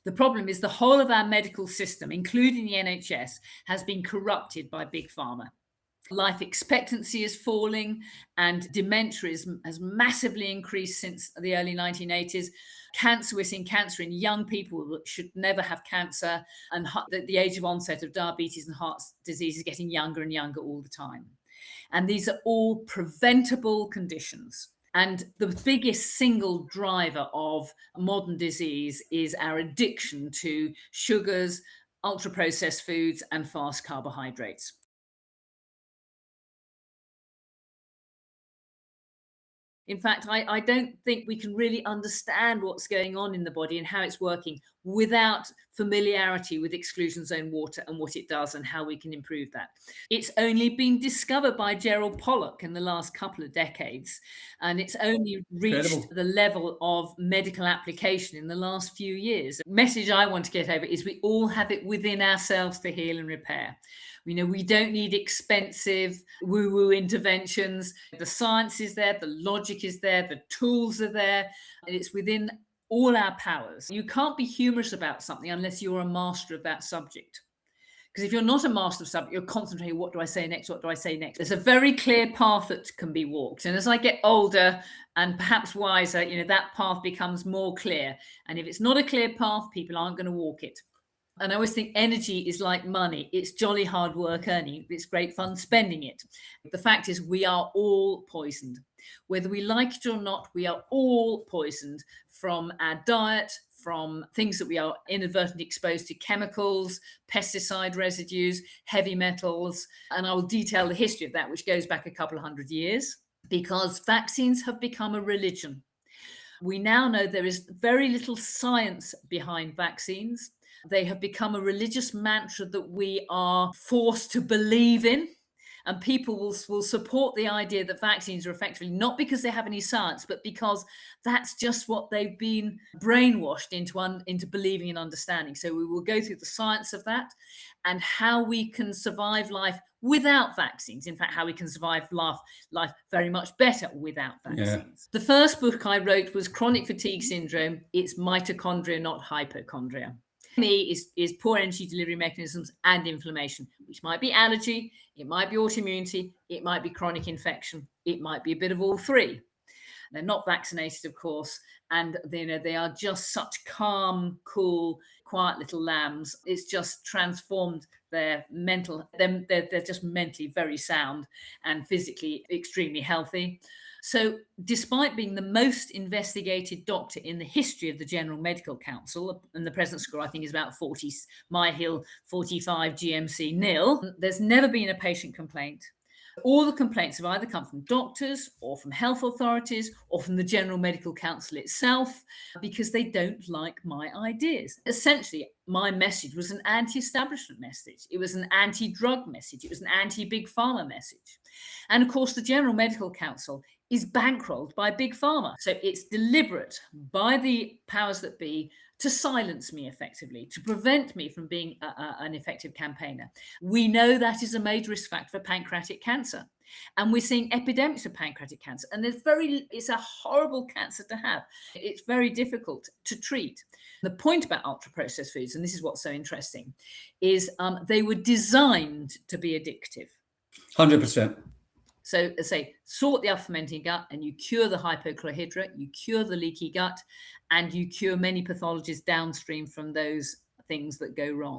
The problem is the whole of our medical system, including the NHS, has been corrupted by Big Pharma. Life expectancy is falling and dementia has massively increased since the early 1980s. We're seeing cancer in young people that should never have cancer, and the age of onset of diabetes and heart disease is getting younger and younger all the time. And these are all preventable conditions. And the biggest single driver of modern disease is our addiction to sugars, ultra-processed foods, and fast carbohydrates. In fact, I don't think we can really understand what's going on in the body and how it's working without familiarity with exclusion zone water and what it does and how we can improve that. It's only been discovered by Gerald Pollack in the last couple of decades, and it's only reached Incredible. the level of medical application in the last few years. The message I want to get over is we all have it within ourselves to heal and repair. We don't need expensive woo-woo interventions. The science is there, the logic is there, the tools are there, and it's within all our powers. You can't be humorous about something unless you're a master of that subject. Because if you're not a master of subject, you're concentrating, what do I say next? What do I say next? There's a very clear path that can be walked. And as I get older and perhaps wiser, that path becomes more clear. And if it's not a clear path, people aren't going to walk it. And I always think energy is like money. It's jolly hard work earning. It's great fun spending it. The fact is we are all poisoned. Whether we like it or not, we are all poisoned from our diet, from things that we are inadvertently exposed to, chemicals, pesticide residues, heavy metals. And I will detail the history of that, which goes back a couple of hundred years, because vaccines have become a religion. We now know there is very little science behind vaccines. They have become a religious mantra that we are forced to believe in. And people will support the idea that vaccines are effectively not because they have any science, but because that's just what they've been brainwashed into believing and understanding. So we will go through the science of that and how we can survive life without vaccines. In fact, how we can survive life very much better without vaccines. Yeah. The first book I wrote was Chronic Fatigue Syndrome. It's mitochondria, not hypochondria. ME is poor energy delivery mechanisms and inflammation, which might be allergy, it might be autoimmunity, it might be chronic infection, it might be a bit of all three. They're not vaccinated, of course, and they are just such calm, cool, quiet little lambs. It's just transformed their mental. They're just mentally very sound and physically extremely healthy. So despite being the most investigated doctor in the history of the General Medical Council, and the present score I think is about 40, Myhill 45, GMC nil, there's never been a patient complaint. All the complaints have either come from doctors or from health authorities or from the General Medical Council itself because they don't like my ideas. Essentially, my message was an anti-establishment message. It was an anti-drug message. It was an anti-big pharma message. And of course, the General Medical Council is bankrolled by Big Pharma. So it's deliberate by the powers that be to silence me effectively, to prevent me from being an effective campaigner. We know that is a major risk factor for pancreatic cancer. And we're seeing epidemics of pancreatic cancer. And it's a horrible cancer to have. It's very difficult to treat. The point about ultra-processed foods, and this is what's so interesting, is they were designed to be addictive. 100%. So as I say, sort the fermenting gut and you cure the hypochlorhydra, you cure the leaky gut, and you cure many pathologies downstream from those things that go wrong.